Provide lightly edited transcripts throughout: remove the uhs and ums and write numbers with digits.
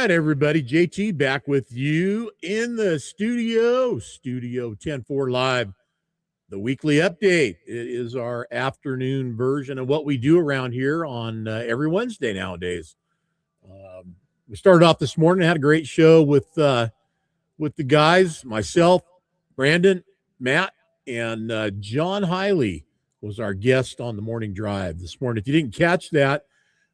right, everybody. JT back with you in the studio, Studio 10-4 Live, the weekly update. It is our afternoon version of what we do around here on every Wednesday nowadays. We started off this morning, had a great show with the guys, myself, Brandon, Matt, and John Hiley was our guest on the morning drive this morning. If you didn't catch that,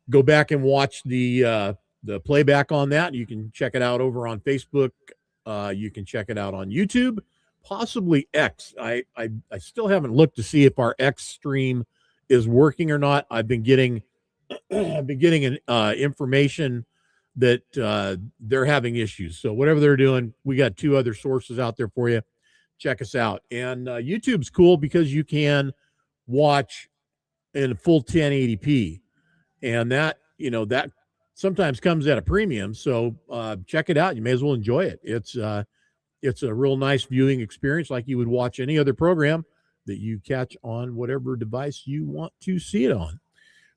go back and watch the playback on that. You can check it out over on Facebook. You can check it out on YouTube, possibly X. I still haven't looked to see if our X stream is working or not. I've been getting information that they're having issues. So whatever they're doing, we got two other sources out there for you. Check us out. And YouTube's cool because you can watch in full 1080p, and that sometimes comes at a premium. So check it out. You may as well enjoy it. It's a real nice viewing experience, like you would watch any other program that you catch on whatever device you want to see it on.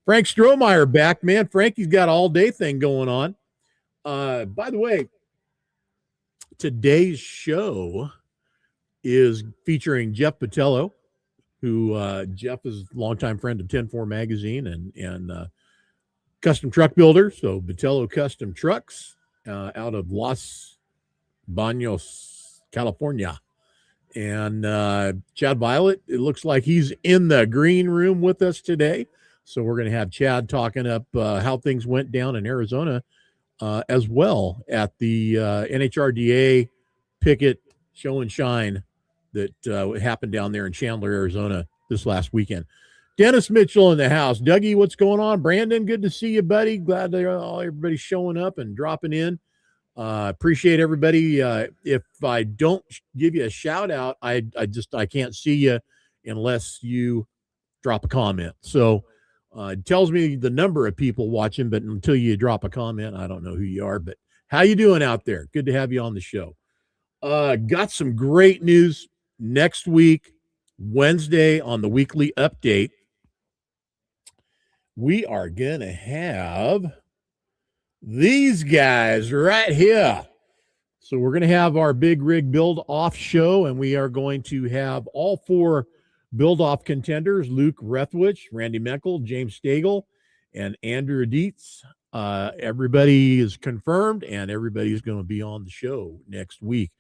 Frank Strohmeyer back, man. Frankie's got all day thing going on. By the way, today's show is featuring Jeff Botelho, who Jeff is a longtime friend of 10-4 magazine and custom truck builder. So Botelho Custom Trucks out of Los Banos, California. And Chad Violet, it looks like he's in the green room with us today. So we're going to have Chad talking up how things went down in Arizona as well at the NHRDA Pickett Show and Shine that happened down there in Chandler, Arizona this last weekend. Dennis Mitchell in the house. Dougie, what's going on? Brandon, good to see you, buddy. Glad that everybody's showing up and dropping in. Appreciate everybody. If I don't give you a shout out, I can't see you unless you drop a comment. So it tells me the number of people watching, but until you drop a comment, I don't know who you are. But how you doing out there? Good to have you on the show. Got some great news next week, Wednesday on the weekly update. We are going to have these guys right here. So we're going to have our big rig build off show, and we are going to have all four build off contenders: Luke Rethwich, Randy Menkel, James Stagel, and Andrew Dietz. Everybody is confirmed, and everybody's going to be on the show next week.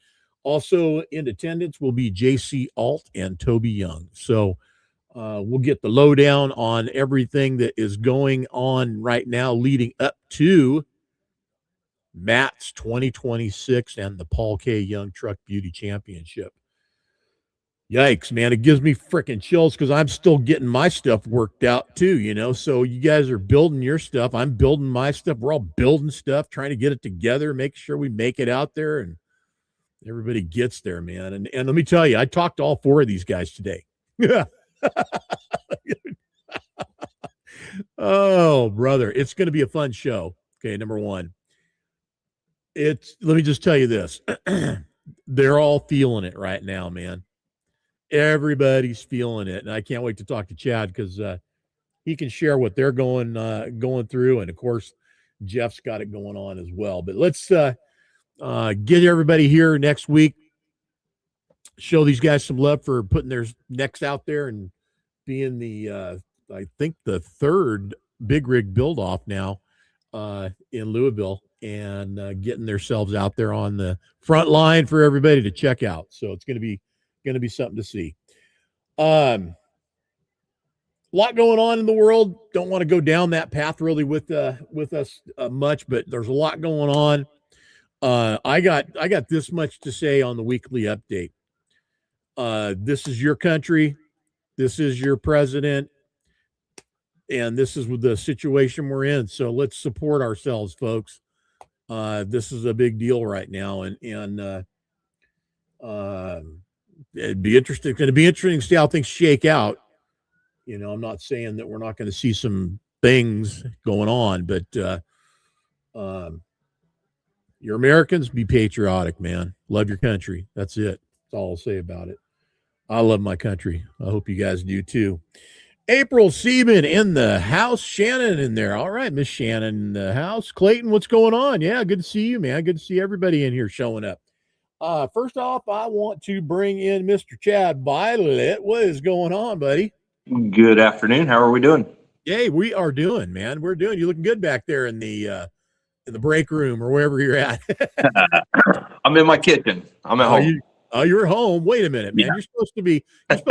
Also in attendance will be JC Alt and Toby Young. So we'll get the lowdown on everything that is going on right now leading up to Matt's 2026 and the Paul K. Young Truck Beauty Championship. Yikes, man. It gives me freaking chills because I'm still getting my stuff worked out too, So you guys are building your stuff. I'm building my stuff. We're all building stuff, trying to get it together, make sure we make it out there and everybody gets there, man. And let me tell you, I talked to all four of these guys today. Oh, brother. It's going to be a fun show. Okay, number one. Let me just tell you this. They're all feeling it right now, man. Everybody's feeling it. And I can't wait to talk to Chad because he can share what they're going through. And, of course, Jeff's got it going on as well. But let's get everybody here next week. Show these guys some love for putting their necks out there and being the, I think, the third big rig build off now in Louisville and getting themselves out there on the front line for everybody to check out. So it's going to be something to see. A lot going on in the world. Don't want to go down that path really with us much, but there's a lot going on. I got this much to say on the weekly update. This is your country. This is your president. And this is the situation we're in. So let's support ourselves, folks. This is a big deal right now. And it'd be interesting. It's going to be interesting to see how things shake out. I'm not saying that we're not going to see some things going on, but you're Americans, be patriotic, man. Love your country. That's it. That's all I'll say about it. I love my country. I hope you guys do too. April Seaman in the house. Shannon in there. All right, Miss Shannon in the house. Clayton, what's going on? Yeah, good to see you, man. Good to see everybody in here showing up. First off, I want to bring in Mr. Chad Violet. What is going on, buddy? Good afternoon. How are we doing? Yay, we are doing, man. We're doing. You looking good back there in the break room or wherever you're at. I'm in my kitchen. I'm at home. You're home. Wait a minute, man. Yeah. You're supposed to be at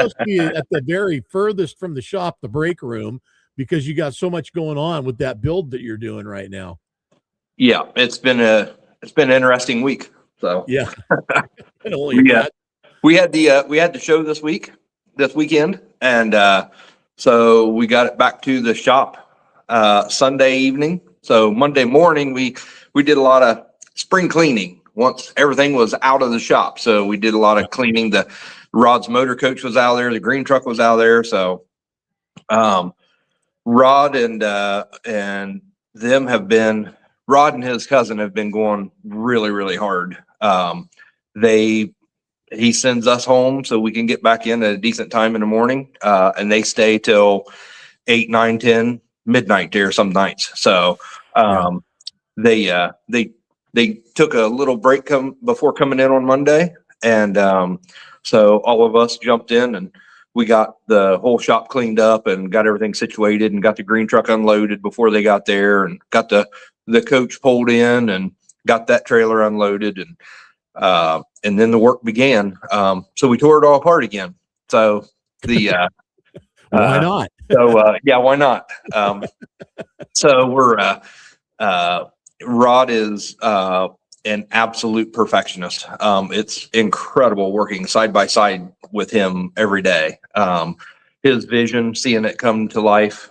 the very furthest from the shop, the break room, because you got so much going on with that build that you're doing right now. Yeah, it's been an interesting week. So yeah, we had the show this weekend, and so we got it back to the shop Sunday evening. So Monday morning we did a lot of spring cleaning once everything was out of the shop. So we did a lot of cleaning. The Rod's motor coach was out there. The green truck was out there. So Rod and his cousin have been going really, really hard. He sends us home so we can get back in at a decent time in the morning, and they stay till 8, 9, 10 midnight there some nights. So they took a little break before coming in on Monday, and so all of us jumped in and we got the whole shop cleaned up and got everything situated and got the green truck unloaded before they got there, and got the coach pulled in and got that trailer unloaded, and then the work began. So we tore it all apart again. So why not? Why not? So we're Rod is an absolute perfectionist. It's incredible working side by side with him every day. His vision, seeing it come to life,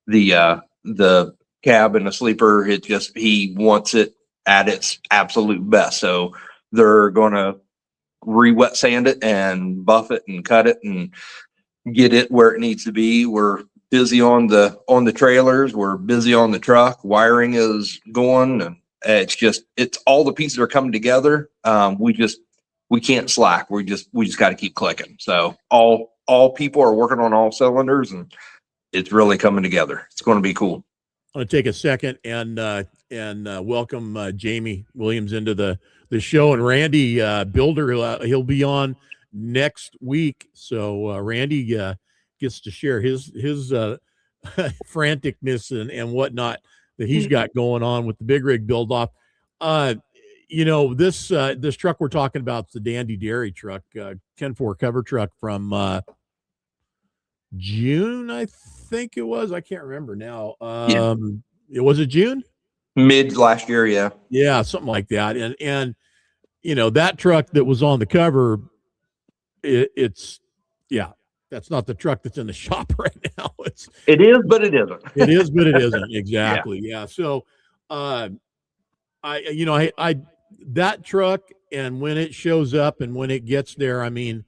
the cab and the sleeper, he wants it at its absolute best. So they're going to re-wet sand it and buff it and cut it and get it where it needs to be. We're busy on the trailers. We're busy on the truck. Wiring is going, and it's all the pieces are coming together. We can't slack. We just got to keep clicking. So all people are working on all cylinders, and it's really coming together. It's going to be cool. I want to take a second and welcome Jamie Williams into the show, and Randy Builder. He'll be on next week. So Randy gets to share his franticness and whatnot that he's got going on with the big rig build off. This truck we're talking about is the Dandy Dairy truck, 10-4 cover truck from June, I think it was. I can't remember now. Was it June? Mid last year, yeah. Yeah, something like that. And that truck that was on the cover, it's that's not the truck that's in the shop right now. It is, but it isn't. It is, but it isn't. Exactly. Yeah. So that truck, and when it shows up and when it gets there, I mean,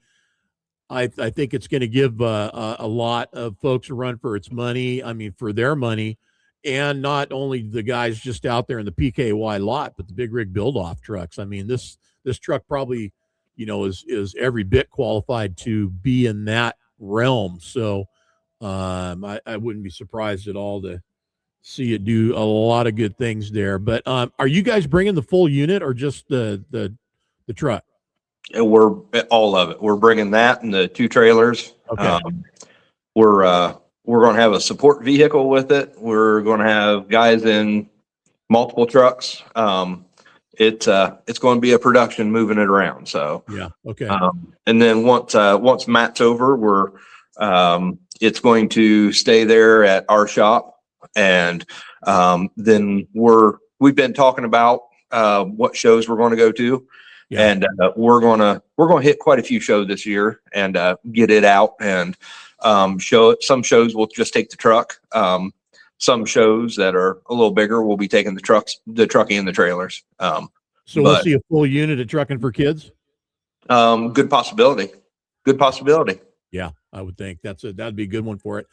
I think it's going to give a lot of folks a run for its money. I mean, for their money, and not only the guys just out there in the PKY lot, but the big rig build off trucks. I mean, this truck probably, is every bit qualified to be in that realm. So I wouldn't be surprised at all to see it do a lot of good things there. But are you guys bringing the full unit or just the truck? We're all of it. We're bringing that and the 2 trailers. Okay. We're going to have a support vehicle with it. We're going to have guys in multiple trucks. It's going to be a production moving it around. So yeah. Okay. And then once Matt's over, it's going to stay there at our shop, and then we've been talking about what shows we're going to go to. Yeah. And we're gonna hit quite a few shows this year and get it out and show it. Some shows we'll just take the truck. Some shows that are a little bigger, we'll be taking the trucking and the trailers. So we'll see a full unit of Trucking for Kids. Good possibility. Yeah, I would think that'd be a good one for it.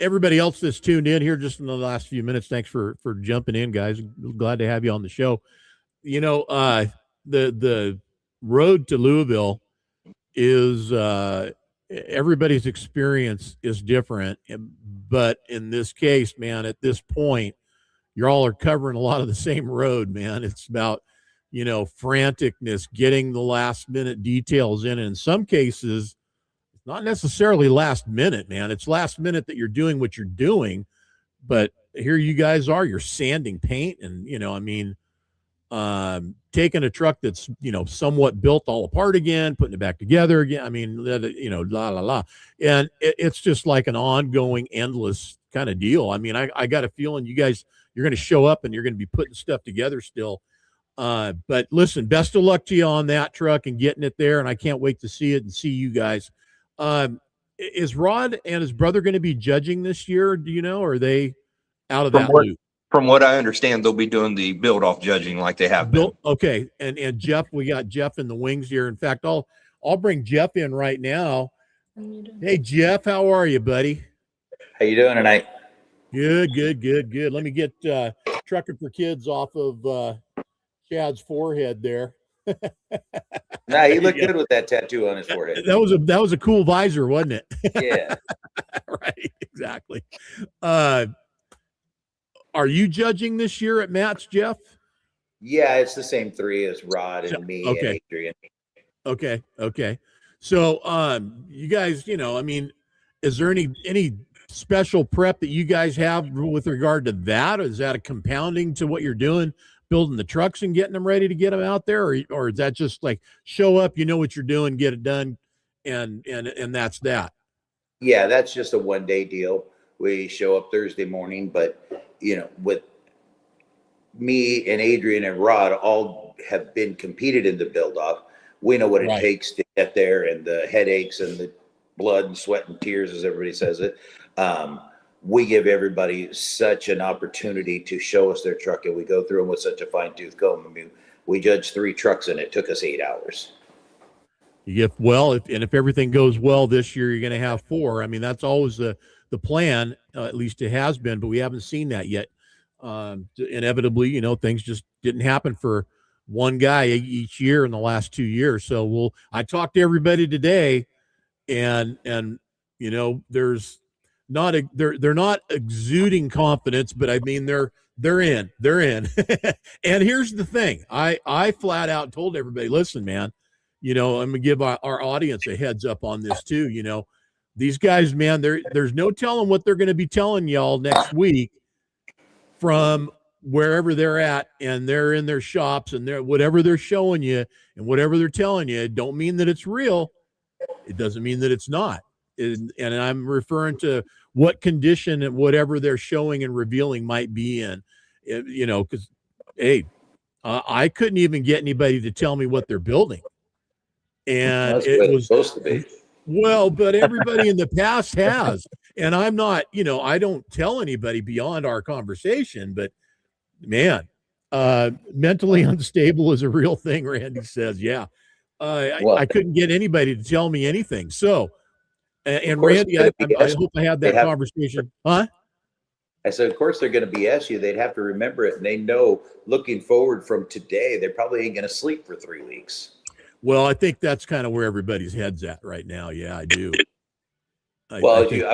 Everybody else that's tuned in here just in the last few minutes, thanks for jumping in, guys. Glad to have you on the show. The road to Louisville is everybody's experience is different, but in this case, man, at this point, you all are covering a lot of the same road, man. It's about, franticness, getting the last minute details in. And in some cases, it's not necessarily last minute, man. It's last minute that you're doing what you're doing. But here you guys are, you're sanding paint and, taking a truck that's, somewhat built all apart again, putting it back together again. I mean, la, la, la. And it's just like an ongoing, endless kind of deal. I mean, I got a feeling you guys, you're going to show up and you're going to be putting stuff together still. But listen, best of luck to you on that truck and getting it there. And I can't wait to see it and see you guys. Is Rod and his brother going to be judging this year? Do you know, or are they out of that loop? From what I understand, they'll be doing the build-off judging like they have been. Okay, and Jeff, we got Jeff in the wings here. In fact, I'll bring Jeff in right now. Hey, Jeff, how are you, buddy? How you doing tonight? Good. Let me get Trucker for Kids off of Chad's forehead there. Nah, he looked good with that tattoo on his forehead. That was a cool visor, wasn't it? Yeah. Right, exactly. Are you judging this year at Matt's, Jeff? Yeah, it's the same three as Rod and me and Adrian. Okay. So, you guys, is there any special prep that you guys have with regard to that? Or is that a compounding to what you're doing, building the trucks and getting them ready to get them out there? Or is that just like show up, you know what you're doing, get it done, and that's that? Yeah, that's just a one-day deal. We show up Thursday morning, but with me and Adrian and Rod all have been competed in the build-off. We know what it takes to get there, and the headaches and the blood and sweat and tears, as everybody says it. We give everybody such an opportunity to show us their truck, and we go through them with such a fine-tooth comb. I mean, we judged 3 trucks, and it took us 8 hours. If everything goes well this year, you're going to have 4. I mean, that's always the plan, at least it has been, but we haven't seen that yet. Inevitably, things just didn't happen for one guy each year in the last 2 years. So I talked to everybody today, and there's not they're not exuding confidence, but I mean they're in. And here's the thing, I flat out told everybody, listen, man, I'm gonna give our audience a heads up on this too. These guys, man, there's no telling what they're going to be telling y'all next week from wherever they're at, and they're in their shops, and whatever they're showing you and whatever they're telling you, don't mean that it's real. It doesn't mean that it's not. And I'm referring to what condition and whatever they're showing and revealing might be in, because, hey, I couldn't even get anybody to tell me what they're building. And it was supposed to be. Well, but everybody in the past has, and I'm not, I don't tell anybody beyond our conversation, but man, mentally unstable is a real thing. Randy says, yeah. I couldn't get anybody to tell me anything. So, and Randy, I hope I had that conversation. Huh? I said, of course they're going to BS you. They'd have to remember it. And they know looking forward from today, they probably ain't going to sleep for 3 weeks. Well, I think that's kind of where everybody's head's at right now. Yeah, I do. I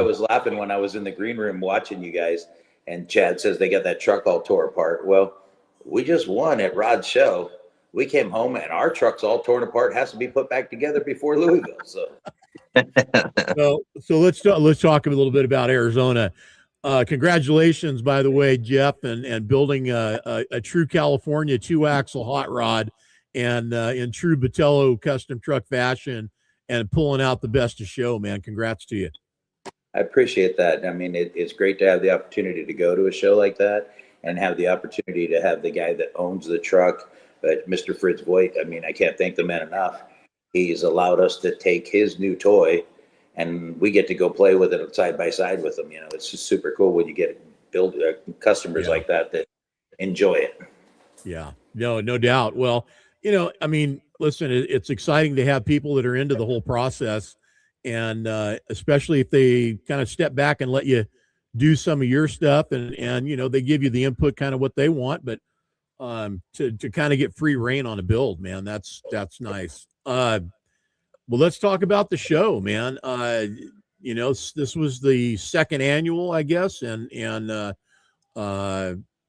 was laughing when I was in the green room watching you guys, and Chad says they got that truck all tore apart. Well, we just won at Rod's show. We came home and our truck's all torn apart, has to be put back together before Louisville. So let's talk a little bit about Arizona. Congratulations, by the way, Jeff, and building a true California 2-axle hot rod, and in true Botelho custom truck fashion, and pulling out the best of show, man. Congrats to you. I appreciate that. I mean, it's great to have the opportunity to go to a show like that and have the opportunity to have the guy that owns the truck, Mr. Fritz Voigt. I mean, I can't thank the man enough. He's allowed us to take his new toy, and we get to go play with it side by side with him. It's just super cool when you get customers like that enjoy it. Yeah, no doubt. Well, I mean, listen, it's exciting to have people that are into the whole process, and especially if they kind of step back and let you do some of your stuff, and they give you the input, kind of what they want, but to kind of get free reign on a build, man, that's nice. Well, let's talk about the show, man. This was the second annual, I guess, and NHRDA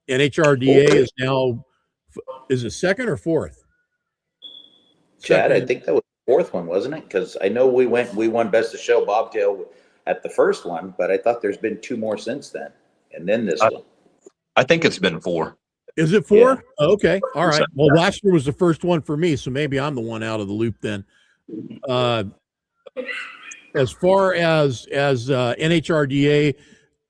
is now, is it second or fourth? Chad, I think that was the fourth one, wasn't it? Because I know we won Best of Show Bobtail at the first one, but I thought there's been two more since then, and then this one. I think it's been 4. Is it 4? Yeah. Oh, okay, all right. Well, last year was the first one for me, so maybe I'm the one out of the loop then. As far as NHRDA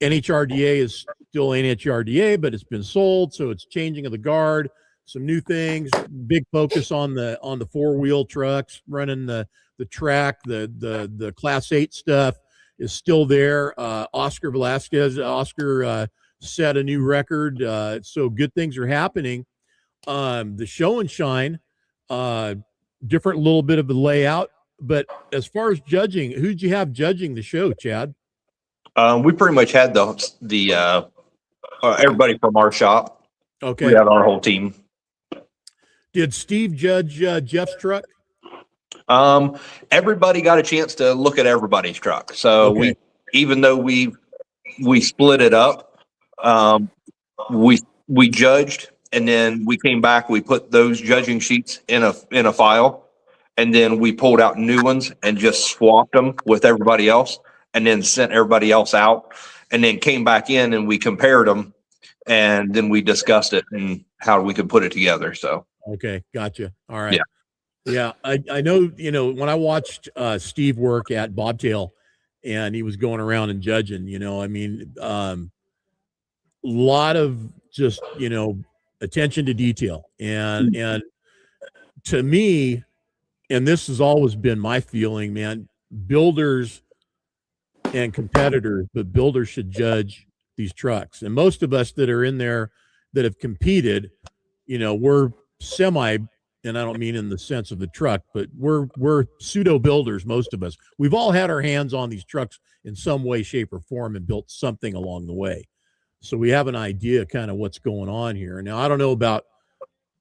is still NHRDA, but it's been sold, so it's changing of the guard. Some new things, big focus on the 4-wheel trucks, running the track, the Class 8 stuff is still there. Oscar set a new record, so good things are happening. The show and shine, different little bit of the layout, but as far as judging, who'd you have judging the show, Chad? We pretty much had the everybody from our shop. Okay, we had our whole team. Did Steve judge Jeff's truck? Everybody got a chance to look at everybody's truck. So Okay. even though we split it up, we judged, and then we came back. We put those judging sheets in a file, and then we pulled out new ones and just swapped them with everybody else, and then sent everybody else out, and then came back in and we compared them, and then we discussed it and how we could put it together. So. Okay, gotcha. All right. Yeah. I know, when I watched Steve work at Bobtail and he was going around and judging, a lot of just, attention to detail. And to me, and this has always been my feeling, man, builders and competitors, but builders should judge these trucks. And most of us that are in there that have competed, we're semi, and I don't mean in the sense of the truck, but we're pseudo builders. Most of us, we've all had our hands on these trucks in some way, shape, or form and built something along the way. So we have an idea kind of what's going on here. Now, I don't know about,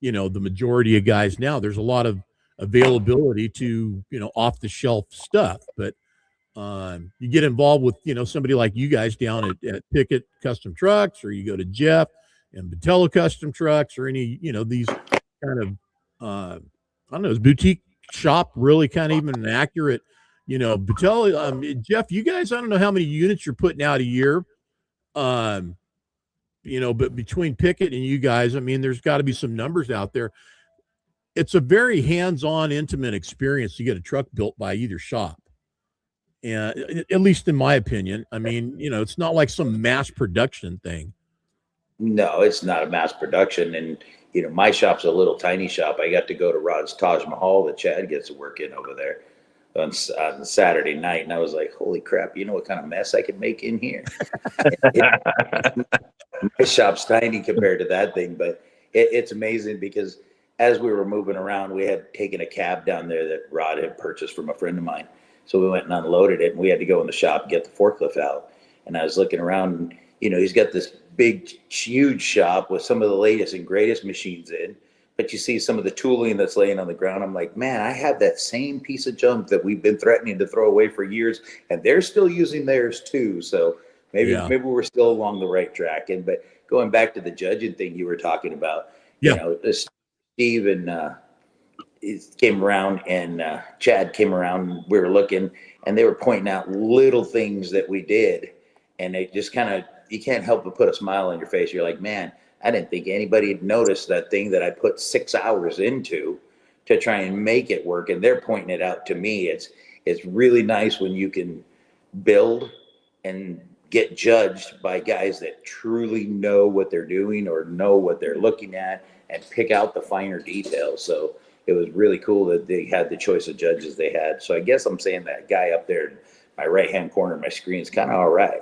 the majority of guys now. There's a lot of availability to, off the shelf stuff, but you get involved with, somebody like you guys down at Pickett Custom Trucks, or you go to Jeff and Botelho Custom Trucks, or any, these kind of, I don't know, is boutique shop really kind of even an accurate, Botelho, Jeff, you guys, I don't know how many units you're putting out a year, but between Pickett and you guys, I mean, there's got to be some numbers out there. It's a very hands-on, intimate experience to get a truck built by either shop. And at least in my opinion, I mean, it's not like some mass production thing. No, it's not a mass production. And, my shop's a little tiny shop. I got to go to Rod's Taj Mahal that Chad gets to work in over there on Saturday night. And I was like, holy crap, you know what kind of mess I could make in here? My shop's tiny compared to that thing, but it's amazing because as we were moving around, we had taken a cab down there that Rod had purchased from a friend of mine. So we went and unloaded it, and we had to go in the shop and get the forklift out. And I was looking around, and, he's got this big, huge shop with some of the latest and greatest machines in. But you see some of the tooling that's laying on the ground. I'm like, man, I have that same piece of junk that we've been threatening to throw away for years, and they're still using theirs too. So maybe we're still along the right track. But going back to the judging thing you were talking about, Steve and came around, and Chad came around, and we were looking, and they were pointing out little things that we did, and it just kind of, you can't help but put a smile on your face. You're like, man, I didn't think anybody had noticed that thing that I put 6 hours into to try and make it work, and they're pointing it out to me. It's really nice when you can build and get judged by guys that truly know what they're doing or know what they're looking at and pick out the finer details. So it was really cool that they had the choice of judges they had. So I guess I'm saying that guy up there in my right-hand corner of my screen is kind of all right.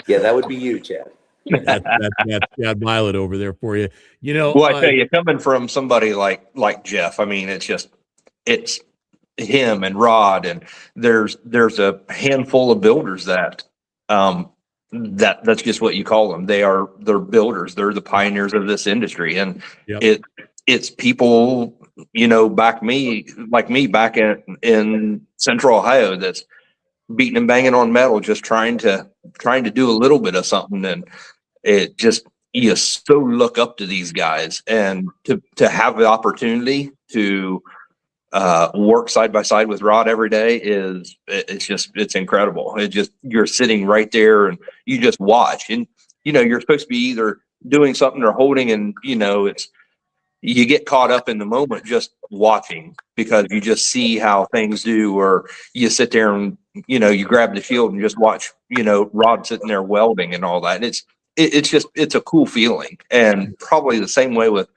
Yeah, that would be you, Chad. That's Chad Milet over there for you. Well, I tell you, coming from somebody like Jeff, I mean, it's him and Rod, and there's a handful of builders that's just what you call them. They're builders. They're the pioneers of this industry, and it's people back in Central Ohio, that's beating and banging on metal, just trying to do a little bit of something. And it just, you so look up to these guys, and to have the opportunity to work side by side with Rod every day it's incredible. You're sitting right there and you just watch, and you're supposed to be either doing something or holding, and you get caught up in the moment just watching, because you just see how things do, or you sit there and you grab the shield and just watch Rod sitting there welding and all that. And it's a cool feeling. And probably the same way with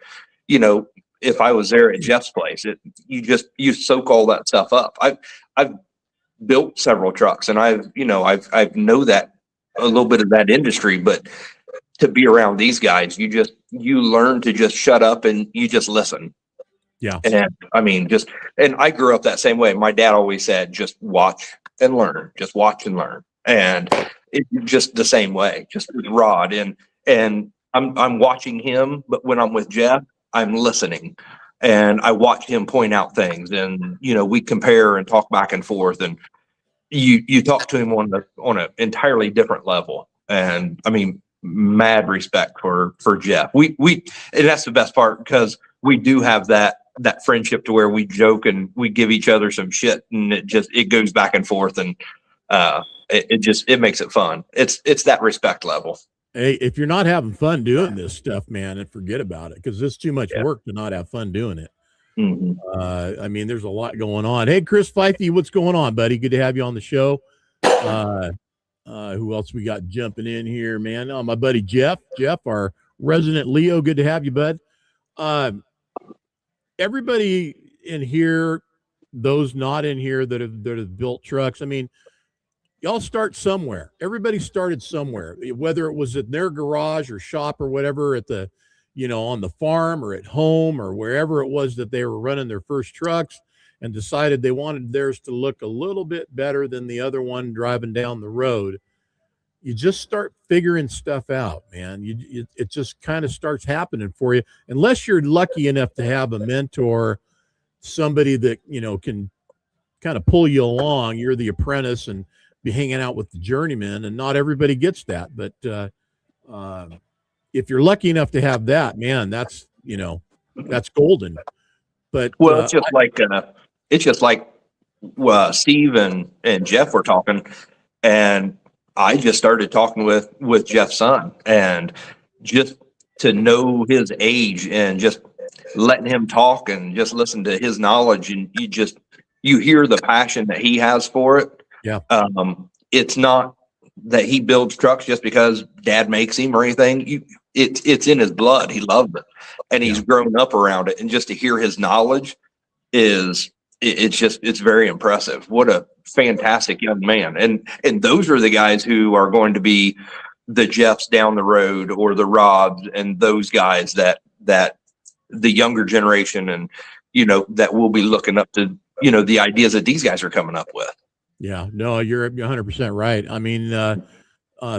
if I was there at Jeff's place, you soak all that stuff up. I've built several trucks, and I've know that a little bit of that industry, but to be around these guys, you learn to just shut up and you just listen. Yeah. And I mean, and I grew up that same way. My dad always said, just watch and learn, just watch and learn. And it's just the same way, just with Rod, and I'm watching him, but when I'm with Jeff, I'm listening, and I watch him point out things, and we compare and talk back and forth, and you talk to him on an entirely different level. And I mean, mad respect for Jeff. We and that's the best part, because we do have that friendship to where we joke and we give each other some shit, and it goes back and forth, and it makes it fun. It's that respect level. Hey, if you're not having fun doing this stuff, man, and forget about it, because it's too much work to not have fun doing it. Mm-hmm. I mean, there's a lot going on. Hey, Chris Fifey, what's going on, buddy? Good to have you on the show. Who else we got jumping in here, man? Oh, my buddy Jeff, our resident Leo. Good to have you, bud. Everybody in here, those not in here that have built trucks, I mean, y'all start somewhere. Everybody started somewhere, whether it was in their garage or shop or whatever, at the, on the farm or at home or wherever it was that they were running their first trucks, and decided they wanted theirs to look a little bit better than the other one driving down the road. You just start figuring stuff out, man. It just kind of starts happening for you, unless you're lucky enough to have a mentor, somebody that, can kind of pull you along. You're the apprentice and be hanging out with the journeyman, and not everybody gets that. But if you're lucky enough to have that, man, that's golden. But well, it's just like Steve and Jeff were talking, and I just started talking with Jeff's son, and just to know his age and just letting him talk and just listen to his knowledge, and you hear the passion that he has for it. Yeah. It's not that he builds trucks just because dad makes him or anything. It's in his blood. He loves it, and he's grown up around it. And just to hear his knowledge it's very impressive. What a fantastic young man. And those are the guys who are going to be the Jeffs down the road, or the Rods, and those guys that the younger generation, and that we'll be looking up to, the ideas that these guys are coming up with. Yeah, no, you're 100% right. I mean,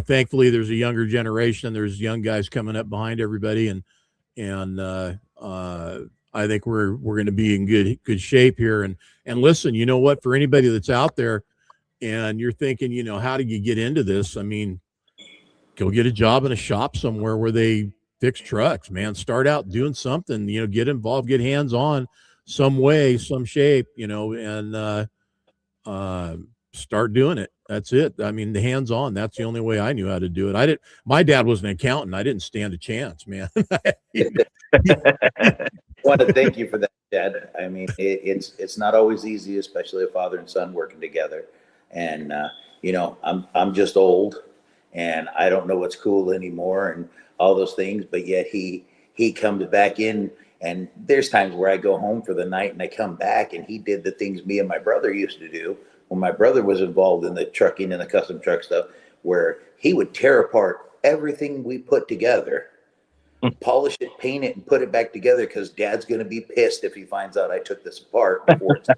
thankfully there's a younger generation. There's young guys coming up behind everybody, and I think we're going to be in good shape here. And listen, you know what? For anybody that's out there, and you're thinking, how do you get into this? I mean, go get a job in a shop somewhere where they fix trucks, man. Start out doing something. Get involved, get hands on, some way, some shape. And start doing it. That's it. I mean, the hands on, that's the only way I knew how to do it. My dad was an accountant. I didn't stand a chance, man. I want to thank you for that, Dad. I mean, it's not always easy, especially a father and son working together. And, I'm just old, and I don't know what's cool anymore and all those things, but yet he comes back in. And there's times where I go home for the night and I come back, and he did the things me and my brother used to do when my brother was involved in the trucking and the custom truck stuff, where he would tear apart everything we put together, polish it, paint it, and put it back together, because Dad's going to be pissed if he finds out I took this apart before it's done.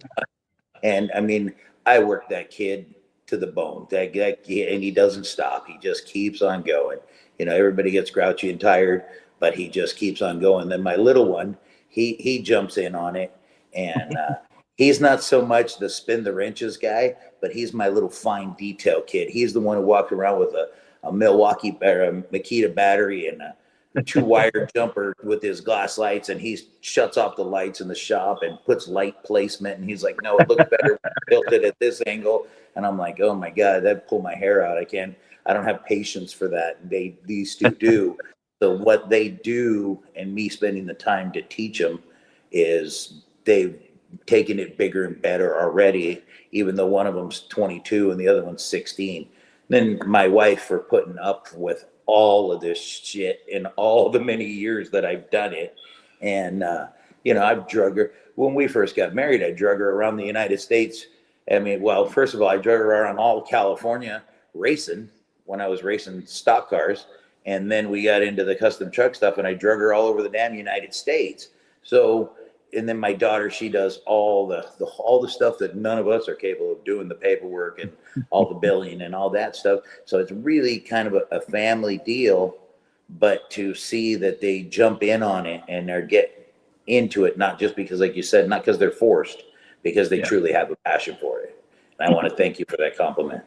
And I mean, I worked that kid to the bone. That guy, and he doesn't stop. He just keeps on going. Everybody gets grouchy and tired, but he just keeps on going. Then my little one, he jumps in on it, and he's not so much the spin the wrenches guy, but he's my little fine detail kid. He's the one who walked around with a Milwaukee or a Makita battery and a 2-wire jumper with his glass lights, and he shuts off the lights in the shop and puts light placement, and he's like, no, it looks better when I built it at this angle. And I'm like, oh my God, that'd pull my hair out. I don't have patience for that. These two do. So what they do, and me spending the time to teach them, is they've taken it bigger and better already, even though one of them's 22 and the other one's 16. Then my wife, for putting up with all of this shit in all the many years that I've done it. And, I've drug her. When we first got married, I drug her around the United States. I mean, well, first of all, I drug her around all California racing when I was racing stock cars. And then we got into the custom truck stuff, and I drug her all over the damn United States. So, and then my daughter, she does all the stuff that none of us are capable of doing, the paperwork and all the billing and all that stuff. So it's really kind of a family deal, but to see that they jump in on it and they're get into it, not just because, like you said, not because they're forced, because they truly have a passion for it. And I want to thank you for that compliment.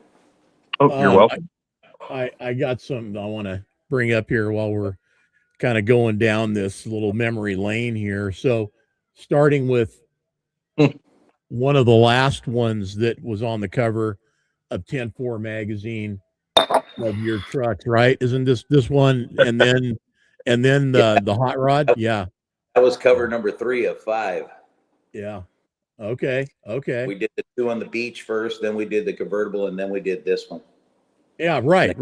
Oh, you're welcome. I got something I want to bring up here while we're kind of going down this little memory lane here. So starting with one of the last ones that was on the cover of 10-4 magazine of your trucks, right? Isn't this one? And then the hot rod. Yeah. That was cover number 3 of 5. Yeah. Okay. We did the 2 on the beach first, then we did the convertible, and then we did this one. Yeah. Right.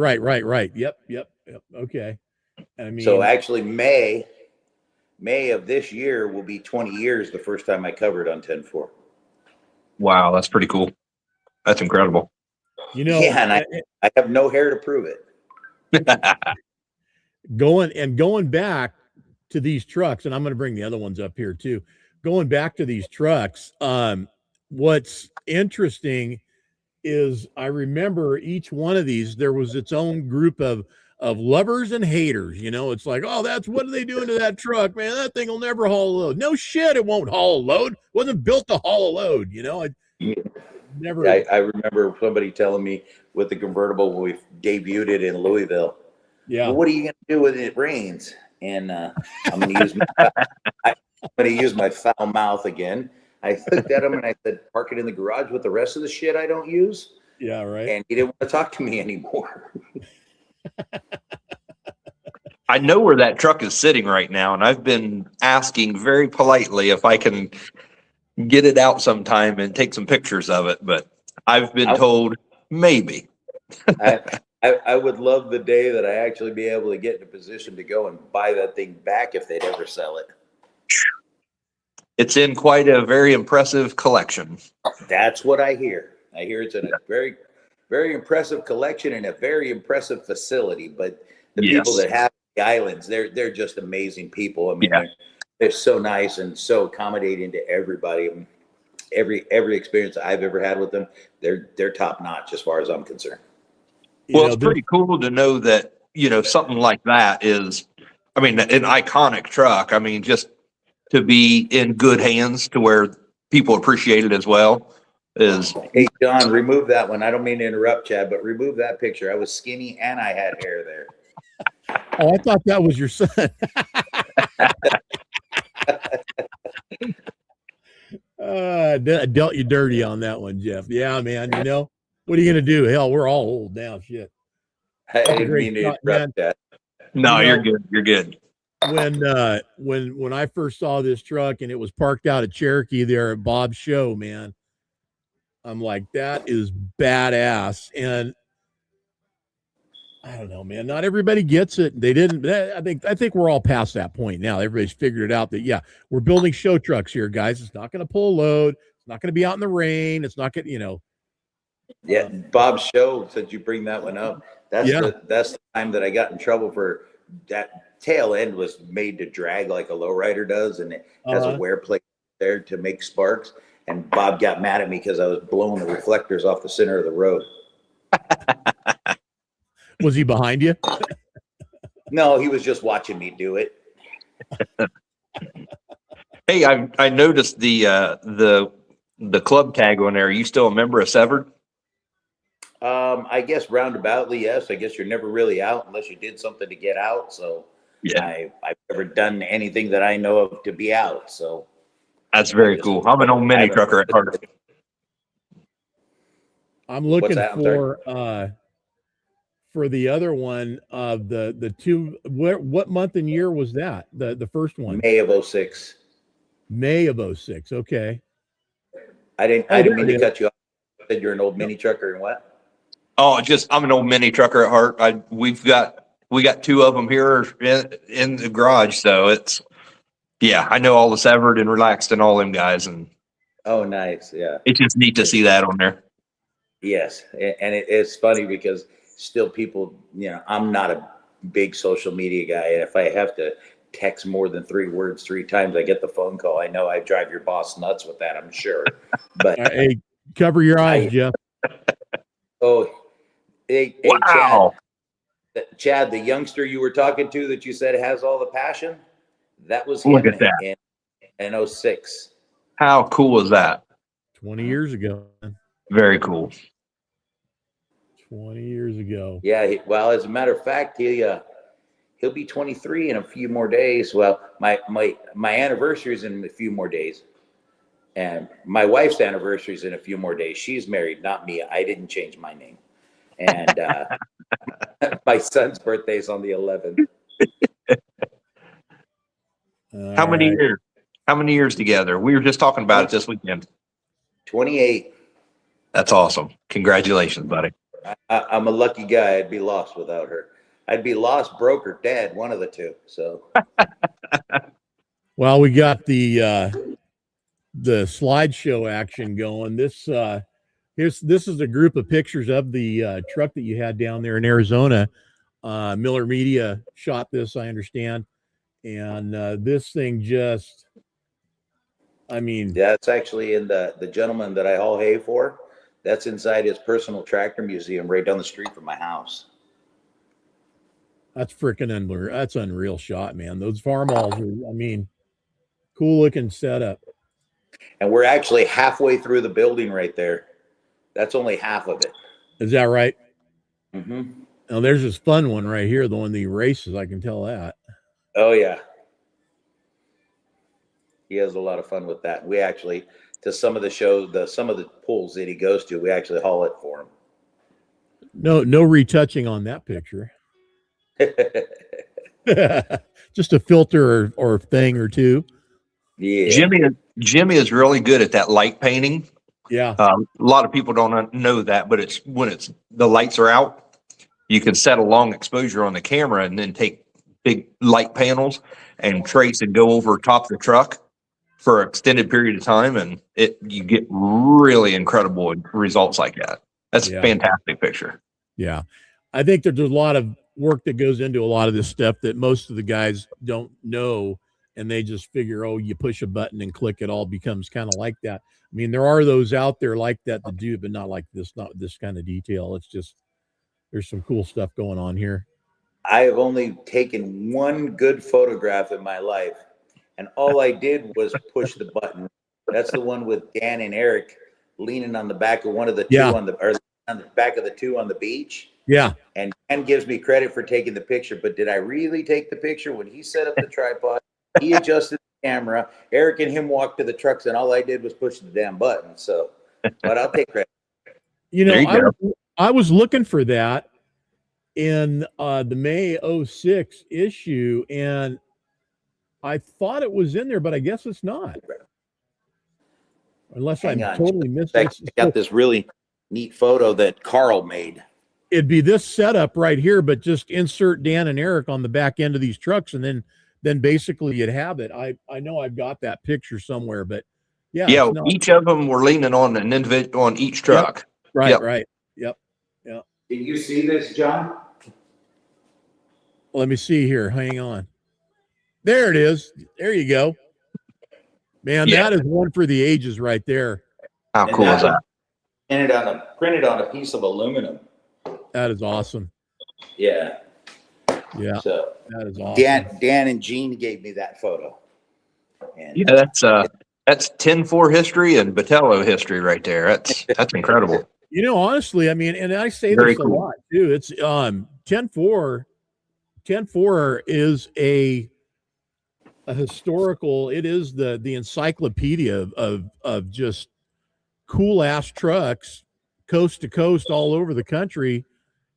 Yep. Okay. I mean, so actually May of this year will be 20 years the first time I covered on 10-4. Wow, that's pretty cool. That's incredible. Yeah, and I have no hair to prove it. Going back to these trucks, and I'm going to bring the other ones up here too. Going back to these trucks, what's interesting is I remember each one of these, there was its own group of lovers and haters. It's like, oh, what are they doing to that truck, man? That thing will never haul a load. No shit, it won't haul a load. It wasn't built to haul a load. Never. I remember somebody telling me with the convertible when we debuted it in Louisville. Yeah. Well, what are you going to do when it rains? And I'm going to use my foul mouth again. I looked at him and I said, park it in the garage with the rest of the shit I don't use. Yeah, right. And he didn't want to talk to me anymore. I know where that truck is sitting right now, and I've been asking very politely if I can get it out sometime and take some pictures of it, but I've been told maybe. I would love the day that I actually be able to get in a position to go and buy that thing back if they'd ever sell it. It's in quite a very impressive collection. That's what I hear. I hear it's in a very, very impressive collection and a very impressive facility. But the people that have the islands, they're just amazing people. I mean, they're so nice and so accommodating to everybody. I mean, every experience I've ever had with them, they're top notch as far as I'm concerned. Well, it's pretty cool to know that, something like that is, I mean, an iconic truck. I mean, just to be in good hands to where people appreciate it as well is. Hey, John, remove that one. I don't mean to interrupt, Chad, but remove that picture. I was skinny and I had hair there. Oh, I thought that was your son. I dealt you dirty on that one, Jeff. Yeah, man. What are you gonna do? Hell, we're all old now. Shit. I didn't mean to interrupt that. No, you're good. You're good. When I first saw this truck and it was parked out at Cherokee there at Bob's show, man, I'm like, that is badass. And I don't know, man. Not everybody gets it. They didn't. I think we're all past that point now. Everybody's figured it out that we're building show trucks here, guys. It's not going to pull a load. It's not going to be out in the rain. It's not going to, Yeah, Bob's show. Since you bring that one up, that's the time that I got in trouble for that. Tail end was made to drag like a lowrider does, and it has a wear plate there to make sparks. And Bob got mad at me because I was blowing the reflectors off the center of the road. Was he behind you? No, he was just watching me do it. Hey, I noticed the club tag on there. Are you still a member of Severed? I guess roundaboutly, yes. I guess you're never really out unless you did something to get out. So Yeah, I've never done anything that I know of to be out. So that's I very just cool. I'm an old I mini haven't. trucker at heart. I'm What's looking that? I'm sorry. for the other one of the two. What month and year was that? The first one, May of '06. May of '06. Okay. I didn't Oh, I didn't there mean it to is. cut you off. You said you're an old mini trucker and what? Oh, I'm an old mini trucker at heart. We got two of them here in the garage, so it's yeah. I know all the Severed and Relaxed and all them guys, and Oh, nice. Yeah. it's just neat to see that on there. Yes. And it's funny because still people, I'm not a big social media guy. And if I have to text more than 3 words 3 times, I get the phone call. I know I drive your boss nuts with that, I'm sure. But Hey, cover your eyes, Jeff. oh, hey, Wow, Chad, the youngster you were talking to that you said has all the passion, that was look him at that! in '06. How cool is that? 20 years ago. Very cool. 20 years ago. Yeah, well, as a matter of fact, he'll be 23 in a few more days. Well, my anniversary is in a few more days, and my wife's anniversary is in a few more days. She's married, not me. I didn't change my name, and my son's birthday is on the 11th. How many Right. years? How many years together? We were just talking about it this weekend. 28. That's awesome. Congratulations, buddy. I'm a lucky guy. I'd be lost without her. I'd be lost, broke, or dead, one of the two. So Well, we got the slideshow action going. This is a group of pictures of the truck that you had down there in Arizona. Miller Media shot this, I understand, and this thing just, I mean, that's actually in the gentleman that I haul hay for. That's inside his personal tractor museum right down the street from my house. that's freaking unreal. That's unreal shot, man. Those farmalls are, I mean, cool looking setup. And we're actually halfway through the building right there. That's only half of it. Is that right? Mm-hmm. Now there's this fun one right here, the one that races. I can tell that. Oh yeah, he has a lot of fun with that. We actually, to some of the shows, some of the pulls that he goes to, we actually haul it for No retouching on that picture. him. Just a filter or thing or two. Yeah. Jimmy is really good at that light painting. Yeah. A lot of people don't know that, but it's when the lights are out, you can set a long exposure on the camera and then take big light panels and trace and go over top the truck for an extended period of time, and you get really incredible results like that. That's a fantastic picture. Yeah. I think there's a lot of work that goes into a lot of this stuff that most of the guys don't know, and they just figure, oh, you push a button and click, it all becomes kind of like that. I mean, there are those out there like that to do, but not like this, not this kind of detail. It's just, there's some cool stuff going on here. I have only taken one good photograph in my life, and all I did was push the button. That's the one with Dan and Eric leaning on the back of one of the two on the back of the two on the beach. Yeah. And Dan gives me credit for taking the picture, but did I really take the picture? When he set up the tripod, he adjusted the camera. Eric and him walked to the trucks, and all I did was push the damn button. So, but I'll take credit. You know, I was looking for that in the May 06 issue, and I thought it was in there, but I guess it's not. Unless I'm totally missed it. I got this really neat photo that Carl made. It'd be this setup right here, but just insert Dan and Eric on the back end of these trucks, and then basically you'd have it. I know I've got that picture somewhere, but yeah. Each of them were leaning on an individual on each truck. Yep. Right. Right. Yep. Can you see this, John? Let me see here. Hang on. There it is. There you go. Man, that is one for the ages right there. How cool is that? Printed on a piece of aluminum. That is awesome. Yeah. Yeah. So that is awesome. Dan and Gene gave me that photo. And Yeah, that's 10-4 history and Botelho history right there. That's incredible. You know, honestly, I mean, and I say Very this a cool. lot too. It's 10-4 is a historical, it is the encyclopedia of just cool ass trucks coast to coast all over the country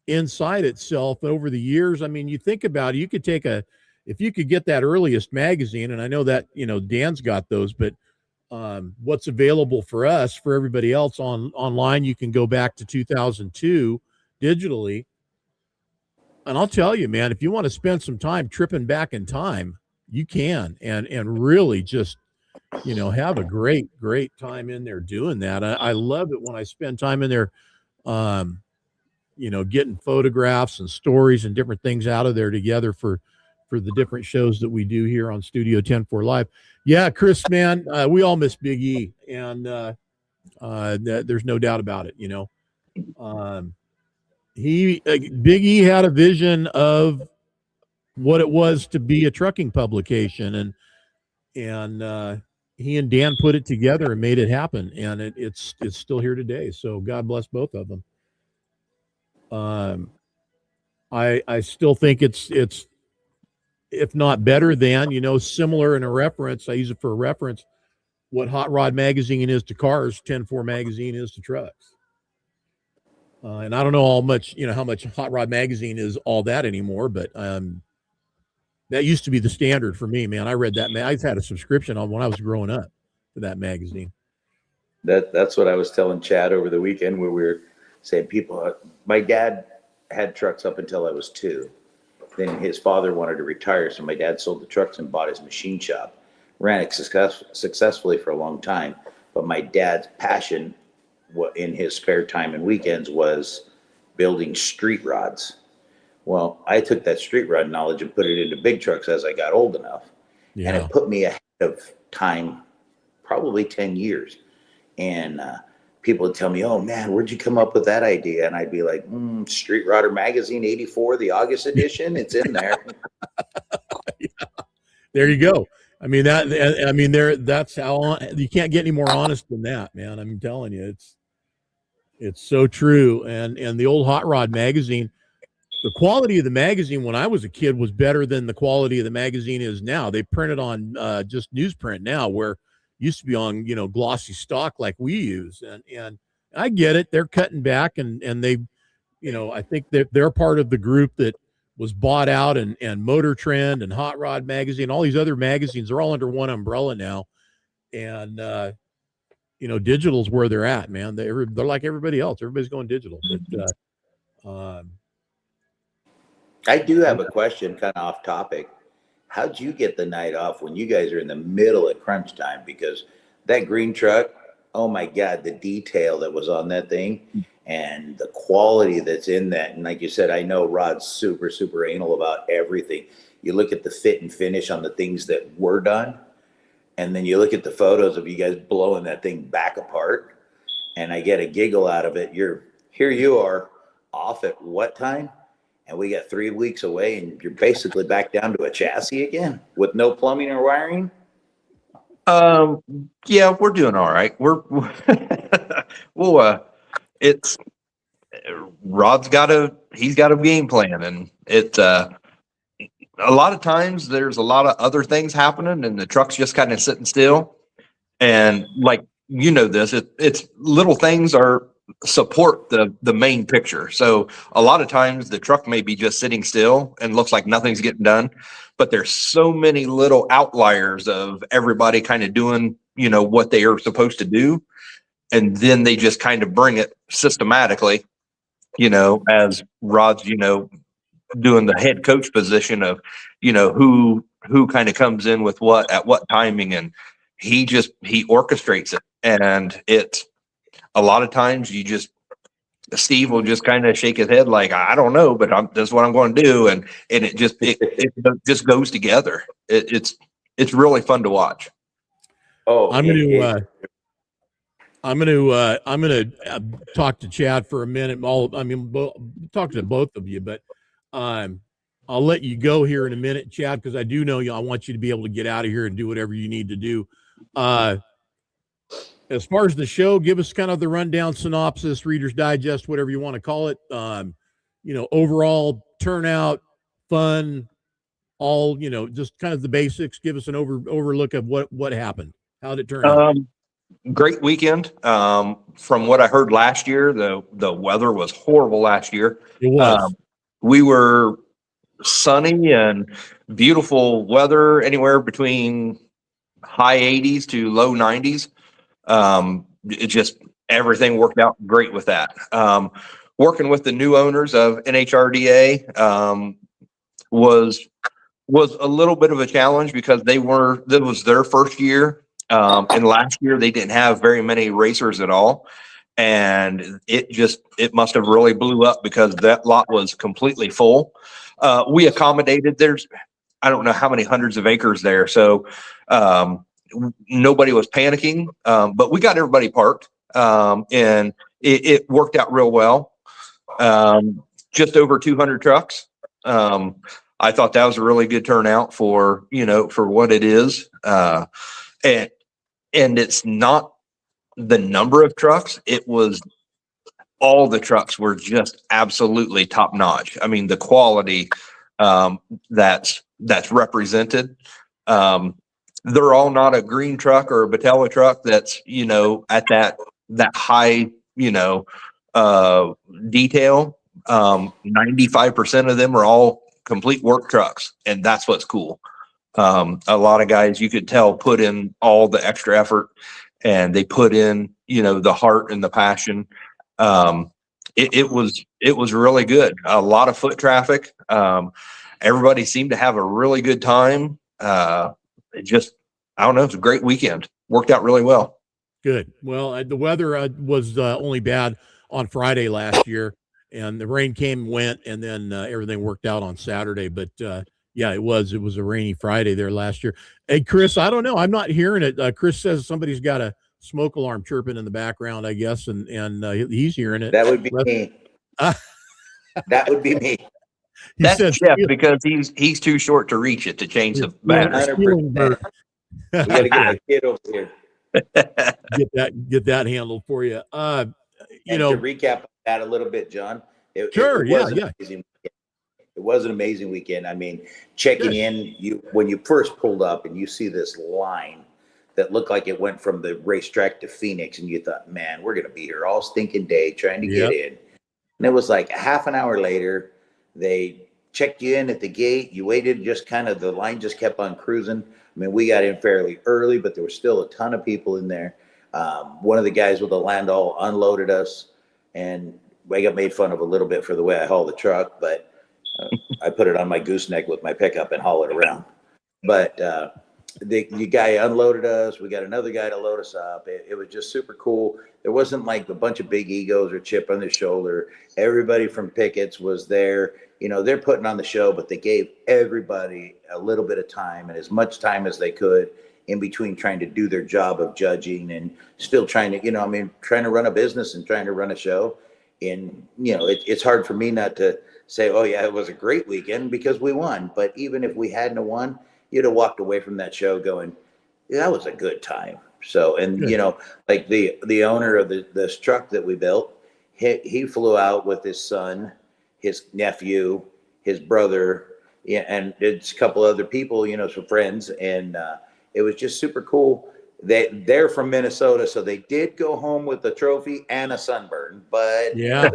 inside itself over the years. I mean, you think about it, you could take if you could get that earliest magazine, and I know that, you know, Dan's got those, but what's available for us, for everybody else online, you can go back to 2002 digitally. And I'll tell you, man, if you want to spend some time tripping back in time, you can, and really just, you know, have a great time in there doing that. I love it when I spend time in there, you know, getting photographs and stories and different things out of there together for the different shows that we do here on Studio 10-4 Live. Yeah, Chris, man, we all miss Big E, and there's no doubt about it. You know, Big E had a vision of what it was to be a trucking publication, and he and Dan put it together and made it happen, and it's still here today. So God bless both of them. I still think it's if not better than, you know, similar in a reference. I use it for a reference. What Hot Rod Magazine is to cars, 10-4 Magazine is to trucks. And I don't know how much Hot Rod Magazine is all that anymore, but that used to be the standard for me, man. I read that. I've had a subscription on when I was growing up to that magazine. That's what I was telling Chad over the weekend, where we were saying my dad had trucks up until I was 2. Then his father wanted to retire, so my dad sold the trucks and bought his machine shop. Ran it successfully for a long time, but my dad's passion in his spare time and weekends was building street rods. Well, I took that street rod knowledge and put it into big trucks as I got old enough. Yeah. And it put me ahead of time, probably 10 years. And people would tell me, "Oh man, where'd you come up with that idea?" And I'd be like, Street Rodder Magazine 84, the August edition, it's in there. Yeah. There you go. I mean, that's how you can't get any more honest than that, man. I'm telling you, it's so true. And the old Hot Rod Magazine, the quality of the magazine when I was a kid was better than the quality of the magazine is now. They print it on just newsprint now, where it used to be on, you know, glossy stock like we use. And I get it. They're cutting back, and they, you know, I think they're part of the group that was bought out, and Motor Trend and Hot Rod Magazine, all these other magazines are all under one umbrella now. And, you know, digital's where they're at, man. They're like everybody else. Everybody's going digital. But, I do have a question, kind of off topic. How'd you get the night off when you guys are in the middle of crunch time? Because that green truck, oh my God, the detail that was on that thing and the quality that's in that. And like you said, I know Rod's super, super anal about everything. You look at the fit and finish on the things that were done, and then you look at the photos of you guys blowing that thing back apart, and I get a giggle out of it. Here you are off at what time? And we got 3 weeks away, and you're basically back down to a chassis again with no plumbing or wiring. Yeah, we're doing all right. It's he's got a game plan, and it's a lot of times there's a lot of other things happening, and the truck's just kind of sitting still. And like, you know, it's little things support the main picture. So a lot of times the truck may be just sitting still and looks like nothing's getting done, but there's so many little outliers of everybody kind of doing, you know, what they are supposed to do. And then they just kind of bring it systematically, you know, as Rod's, you know, doing the head coach position of, you know, who kind of comes in with what at what timing, and he orchestrates it. And it's a lot of times Steve will just kind of shake his head like, I don't know, but this is what I'm going to do. And it just goes together. It's really fun to watch. Oh, I'm going to talk to Chad for a minute. Talk to both of you, but I'll let you go here in a minute, Chad, because I do know you. I want you to be able to get out of here and do whatever you need to do. As far as the show, give us kind of the rundown, synopsis, Reader's Digest, whatever you want to call it. Overall turnout, fun, all just kind of the basics. Give us an overlook of what happened. How did it turn out? Great weekend. From what I heard last year, the weather was horrible last year. It was. We were sunny and beautiful weather, anywhere between high 80s to low 90s. It just, everything worked out great with that. Working with the new owners of NHRDA was a little bit of a challenge because that was their first year. And last year they didn't have very many racers at all. And it must have really blew up because that lot was completely full. We accommodated, I don't know how many hundreds of acres there. So, nobody was panicking, but we got everybody parked, and it worked out real well. Just over 200 trucks. I thought that was a really good turnout for what it is. And it's not the number of trucks. It was all the trucks were just absolutely top notch. I mean, the quality that's represented. They're all not a green truck or a Botelho truck that's, at that high, detail. 95% of them are all complete work trucks. And that's what's cool. A lot of guys, you could tell, put in all the extra effort, and they put in, the heart and the passion. It was really good. A lot of foot traffic. Everybody seemed to have a really good time. I don't know. It's a great weekend. Worked out really well. Good. Well, the weather was only bad on Friday last year, and the rain came and went, and then everything worked out on Saturday. But it was a rainy Friday there last year. Hey, Chris, I don't know. I'm not hearing it. Chris says somebody's got a smoke alarm chirping in the background, I guess, and he's hearing it. That would be me. That would be me. That's Jeff, because he's too short to reach it to change the battery. We got to get a kid over here. Get that handled for you. To recap that a little bit, John. It was an amazing weekend. I mean, checking in, when you first pulled up and you see this line that looked like it went from the racetrack to Phoenix, and you thought, man, we're going to be here all stinking day trying to get in. And it was like a half an hour later, they checked you in at the gate. You waited, the line just kept on cruising. I mean, we got in fairly early, but there was still a ton of people in there. One of the guys with the land all unloaded us, and I got made fun of a little bit for the way I haul the truck, but I put it on my gooseneck with my pickup and haul it around. But the guy unloaded us. We got another guy to load us up. It was just super cool. There wasn't like a bunch of big egos or chip on the shoulder. Everybody from Picketts was there. They're putting on the show, but they gave everybody a little bit of time and as much time as they could in between trying to do their job of judging and still trying to, trying to run a business and trying to run a show. And, it's hard for me not to say, oh yeah, it was a great weekend because we won. But even if we hadn't won, you'd have walked away from that show going, yeah, that was a good time. So, and like the owner of this truck that we built, he flew out with his son, his nephew, his brother, and it's a couple other people, some friends, and it was just super cool. They're from Minnesota, so they did go home with a trophy and a sunburn, but yeah,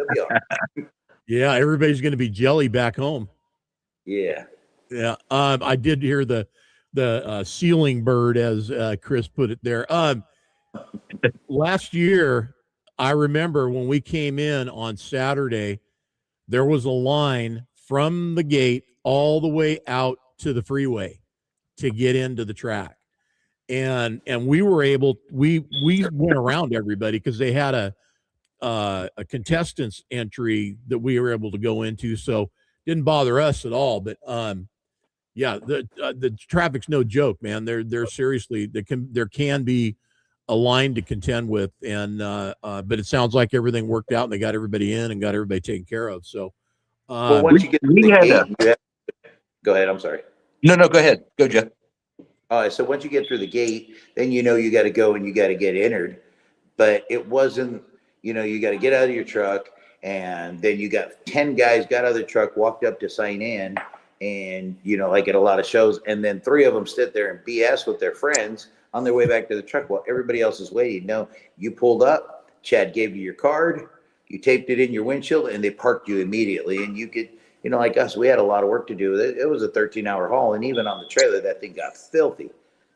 yeah, everybody's going to be jelly back home. Yeah. I did hear the ceiling bird, as Chris put it there. Last year, I remember when we came in on Saturday, there was a line from the gate all the way out to the freeway to get into the track. And we were able, we went around everybody because they had a contestants entry that we were able to go into. So didn't bother us at all. But the traffic's no joke, man. They're seriously, there can be a line to contend with, and but it sounds like everything worked out and they got everybody in and got everybody taken care of. So once you get to the gate, Go ahead. I'm sorry. No, go ahead. Go, Jeff. So once you get through the gate, then you know you got to go and you got to get entered. But it wasn't, you got to get out of your truck, and then you got 10 guys got out of the truck, walked up to sign in, and like at a lot of shows, and then 3 of them sit there and BS with their friends on their way back to the truck while everybody else is waiting. No, you pulled up, Chad gave you your card, you taped it in your windshield, and they parked you immediately, and you could. Like us, we had a lot of work to do. It was a 13-hour haul, and even on the trailer, that thing got filthy.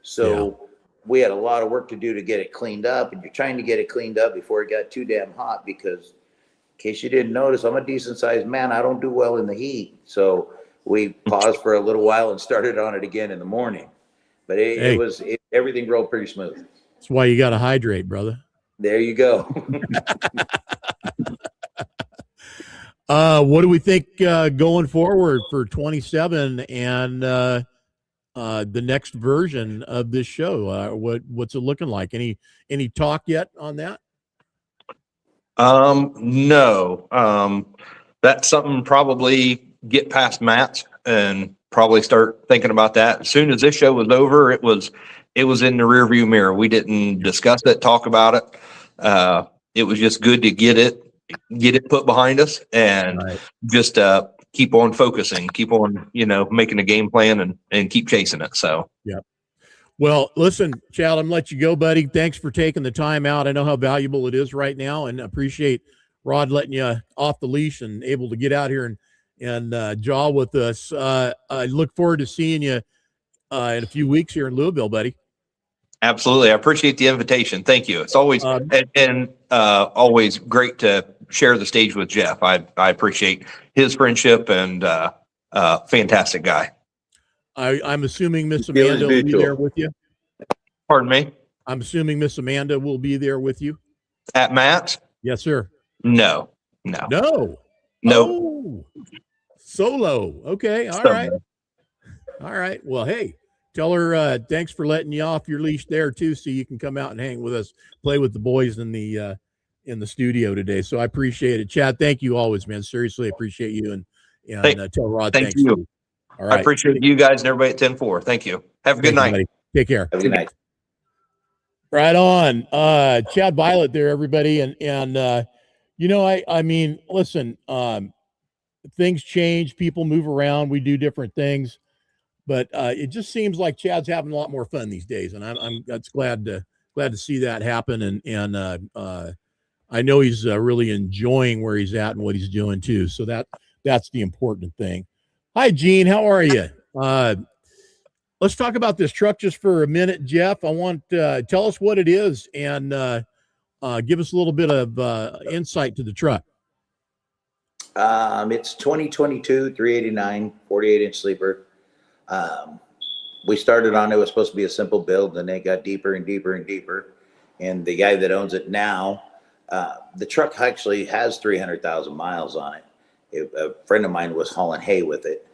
So we had a lot of work to do to get it cleaned up, and you're trying to get it cleaned up before it got too damn hot, because in case you didn't notice, I'm a decent-sized man. I don't do well in the heat. So we paused for a little while and started on it again in the morning. But everything rolled pretty smooth. That's why you got to hydrate, brother. There you go. What do we think going forward for 27 and the next version of this show? What's it looking like? Any talk yet on that? No. That's something probably get past Matt and probably start thinking about that. As soon as this show was over, it was in the rearview mirror. We didn't discuss it, talk about it. It was just good to get it put behind us and just keep on focusing, keep on, making a game plan and keep chasing it. So, yeah. Well, listen, Chad, I'm gonna let you go, buddy. Thanks for taking the time out. I know how valuable it is right now, and appreciate Rod letting you off the leash and able to get out here and jaw with us. I look forward to seeing you in a few weeks here in Louisville, buddy. Absolutely. I appreciate the invitation. Thank you. It's always always great to share the stage with Jeff. I appreciate his friendship and fantastic guy. I'm assuming Miss Amanda will be there with you. Pardon me? I'm assuming Miss Amanda will be there with you. At Matt? Yes, sir. No. Oh, solo. Okay. All right. Well, hey. Tell her thanks for letting you off your leash there too, so you can come out and hang with us, play with the boys in the studio today. So I appreciate it, Chad. Thank you always, man. Seriously, appreciate you and tell Rod. Thank you. Too. All right, I appreciate you guys and everybody at 10-4. Thank you. Have a good night. Buddy. Take care. Have a good night. Right on, Chad Violet there, everybody, and I mean, listen, things change, people move around, we do different things. But it just seems like Chad's having a lot more fun these days, and I'm that's glad to see that happen. And I know he's really enjoying where he's at and what he's doing too. So that's the important thing. Hi, Gene. How are you? Let's talk about this truck just for a minute, Jeff. I want tell us what it is and give us a little bit of insight to the truck. It's 2022 389 48-inch sleeper. We started on it was supposed to be a simple build, and it got deeper and deeper and deeper. And the guy that owns it now, the truck actually has 300,000 miles on it. A friend of mine was hauling hay with it,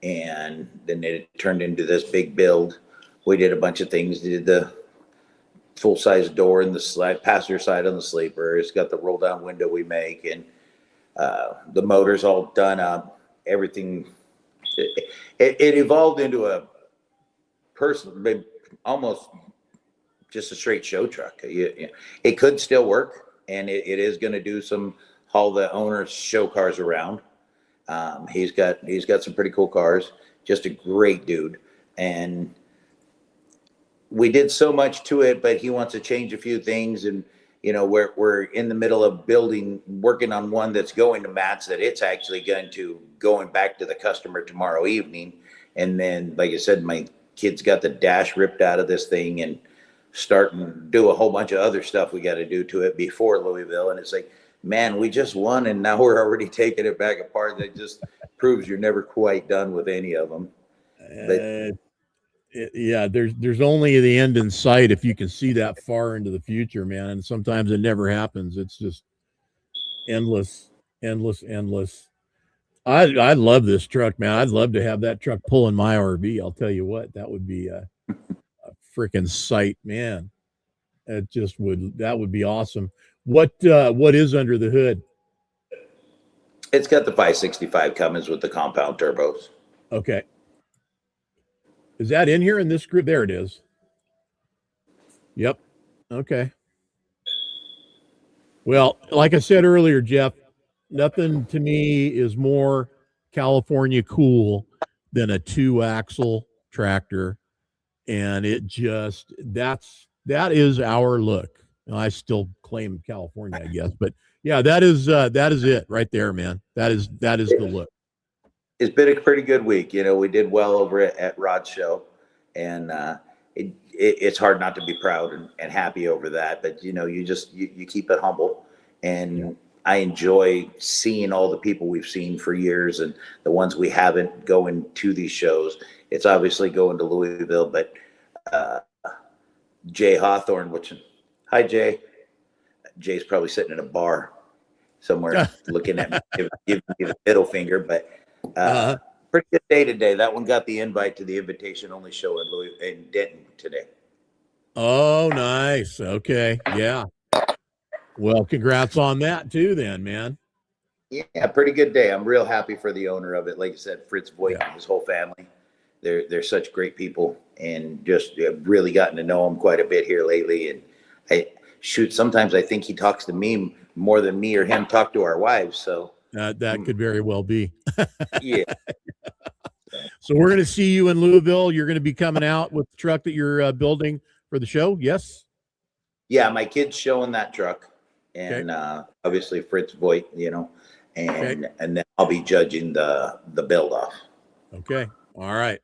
and then it turned into this big build. We did a bunch of things. Did the full-size door in the passenger side on the sleeper. It's got the roll-down window we make, and the motor's all done up. Everything. It evolved into a person, almost just a straight show truck. It could still work, and it is going to do haul the owner's show cars around. He's got some pretty cool cars. Just a great dude, and we did so much to it, but he wants to change a few things, and we're in the middle of working on one that's going to Matt's, that it's actually going back to the customer tomorrow evening. And then, like I said, my kid's got the dash ripped out of this thing and starting to do a whole bunch of other stuff we got to do to it before Louisville. And it's like, man, we just won, and now we're already taking it back apart. That just proves you're never quite done with any of them. Yeah, there's only the end in sight if you can see that far into the future, man. And sometimes it never happens. It's just endless. I love this truck, man. I'd love to have that truck pulling my RV. I'll tell you what, that would be a freaking sight, man. That would be awesome. What is under the hood? It's got the 565 Cummins with the compound turbos. Okay. Is that in here in this group? There it is. Yep. Okay. Well, like I said earlier, Jeff, nothing to me is more California cool than a 2-axle tractor. And it just, that is our look. I still claim California, I guess, but yeah, that is it right there, man. That is the look. It's been a pretty good week. We did well over at Rod's show, and it's hard not to be proud and happy over that. But you keep it humble, and I enjoy seeing all the people we've seen for years and the ones we haven't going to these shows. It's obviously going to Louisville, but Jay Hawthorne, hi Jay. Jay's probably sitting in a bar somewhere looking at me, giving me the middle finger, but pretty good day today. That one got the invite to the invitation only show in Denton today. Oh, nice. Okay. Yeah. Well, congrats on that too then, man. Yeah, pretty good day. I'm real happy for the owner of it. Like I said, Fritz Voigt and his whole family. They're such great people, and just really gotten to know them quite a bit here lately. And sometimes I think he talks to me more than me or him talk to our wives. So that could very well be. Yeah. So we're going to see you in Louisville. You're going to be coming out with the truck that you're building for the show. Yes. Yeah, my kid's showing that truck, and obviously Fritz Voigt, and then I'll be judging the build off. Okay. All right.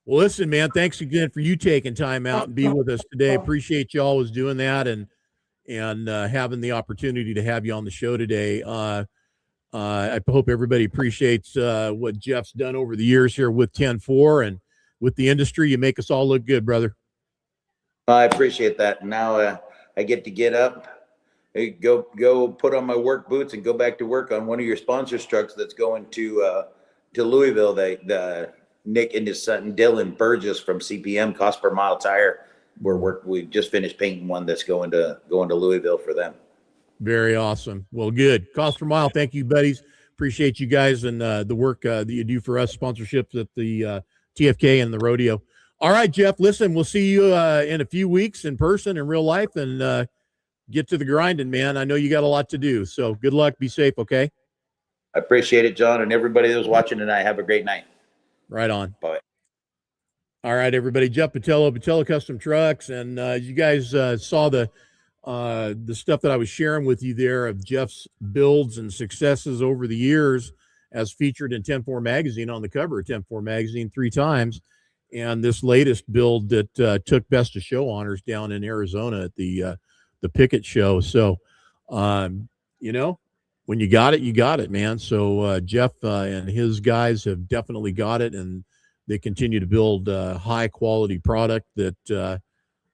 Well, listen, man, thanks again for you taking time out and be with us today. Appreciate you always doing that and having the opportunity to have you on the show today. I hope everybody appreciates what Jeff's done over the years here with 10-4 and with the industry. You make us all look good, brother. I appreciate that. Now I get up, go put on my work boots and go back to work on one of your sponsors trucks that's going to Louisville. The Nick and his son Dylan Burgess from CPM, Cost Per Mile Tire. We just finished painting one that's going to Louisville for them. Very awesome. Well, good. Cost Per Mile. Thank you, buddies. Appreciate you guys and the work that you do for us, sponsorships at the TFK and the rodeo. All right, Jeff, listen, we'll see you in a few weeks in person, in real life, and get to the grinding, man. I know you got a lot to do, so good luck. Be safe, okay? I appreciate it, John, and everybody that was watching tonight. Have a great night. Right on. Bye. All right, everybody. Jeff Botelho Custom Trucks, and you guys saw the stuff that I was sharing with you there of Jeff's builds and successes over the years, as featured in 10-4 magazine, on the cover of 10-4 magazine 3 times, and this latest build that took Best of Show honors down in Arizona at the Pickett show. So, when you got it, man. So Jeff and his guys have definitely got it, and they continue to build high quality product that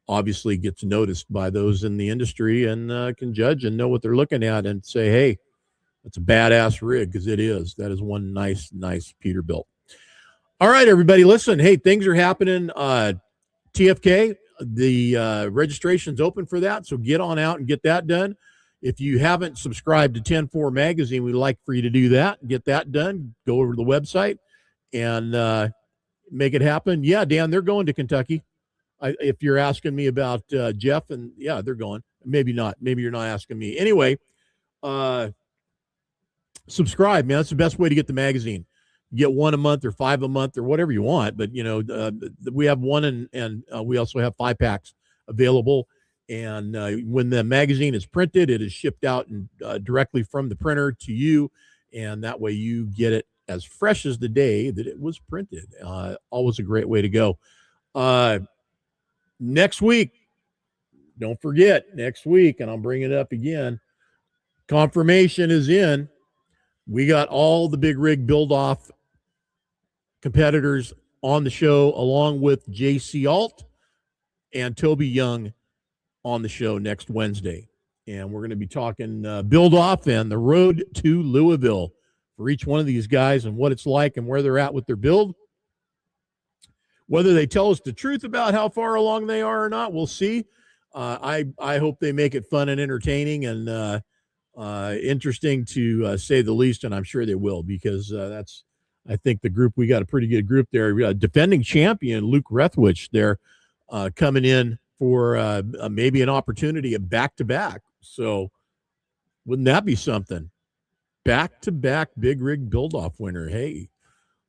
obviously gets noticed by those in the industry and can judge and know what they're looking at and say, hey, that's a badass rig, because it is. That is one nice Peterbilt. All right, everybody, listen. Hey, things are happening. TFK, the registration's open for that, so get on out and get that done. If you haven't subscribed to 10-4 magazine, we'd like for you to do that. Get that done. Go over to the website and make it happen. Yeah, Dan, they're going to Kentucky. If you're asking me about Jeff, and yeah, they're going. Maybe not. Maybe you're not asking me. Anyway, subscribe, man. That's the best way to get the magazine. You get 1 a month or 5 a month or whatever you want. But, we have 1 and we also have 5 packs available. And when the magazine is printed, it is shipped out and directly from the printer to you. And that way you get it as fresh as the day that it was printed. Always a great way to go. Next week, don't forget, next week, and I'll bring it up again, confirmation is in. We got all the big rig build-off competitors on the show, along with JC Alt and Toby Young on the show next Wednesday. And we're going to be talking build-off and the road to Louisville for each one of these guys and what it's like and where they're at with their build. Whether they tell us the truth about how far along they are or not, we'll see. I hope they make it fun and entertaining and interesting to say the least, and I'm sure they will, because that's I think we got a pretty good group there. We got defending champion Luke Rethwich there coming in for maybe an opportunity of back-to-back. So wouldn't that be something? Back-to-back Big Rig Build-Off winner. Hey,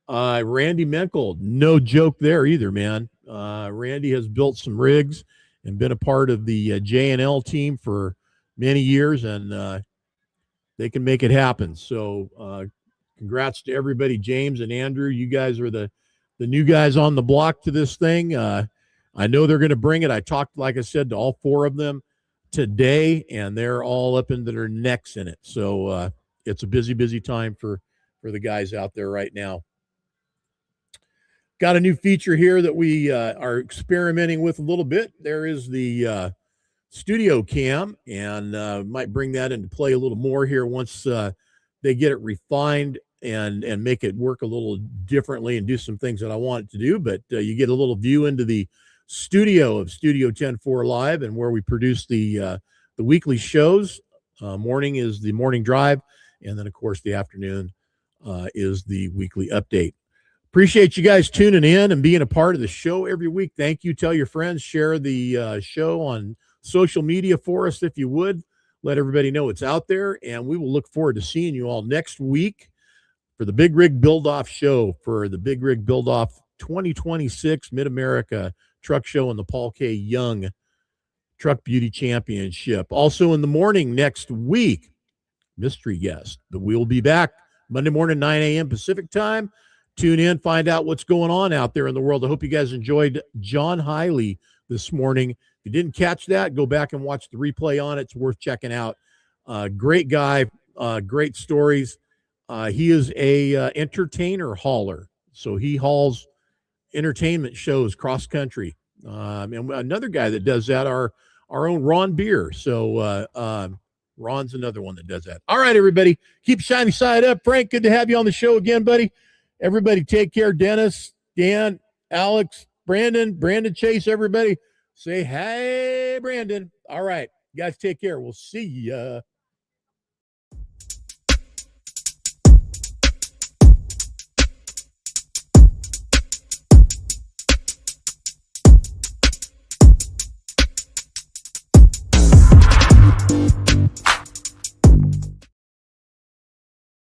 Randy Menkel, no joke there either, man. Randy has built some rigs and been a part of the J&L team for many years, and they can make it happen. So congrats to everybody. James and Andrew, you guys are the new guys on the block to this thing. I know they're going to bring it. I talked, like I said, to all 4 of them today, and they're all up into their necks in it. So it's a busy time for the guys out there right now. Got a new feature here that we are experimenting with a little bit. There is the studio cam, and might bring that into play a little more here once they get it refined and make it work a little differently and do some things that I want it to do. But you get a little view into the studio of Studio 10-4 Live, and where we produce the weekly shows. Morning is the morning drive, and then of course the afternoon is the weekly update. Appreciate you guys tuning in and being a part of the show every week. Thank you. Tell your friends, share the show on social media for us if you would. Let everybody know it's out there, and we will look forward to seeing you all next week for the Big Rig Build-Off show for the Big Rig Build-Off 2026 Mid-America Truck Show and the Paul K. Young Truck Beauty Championship. Also in the morning next week, mystery guest. But we'll be back Monday morning, 9 a.m. Pacific time. Tune in, find out what's going on out there in the world. I hope you guys enjoyed John Hiley this morning. If you didn't catch that, go back and watch the replay on it. It's worth checking out. Great guy, great stories. He is a entertainer hauler. So he hauls entertainment shows cross country. And another guy that does that, our own Ron Beer. So Ron's another one that does that. All right, everybody, keep shiny side up. Frank, good to have you on the show again, buddy. Everybody take care. Dennis, Dan, Alex, Brandon Chase, everybody say, hey, Brandon. All right, you guys take care. We'll see ya.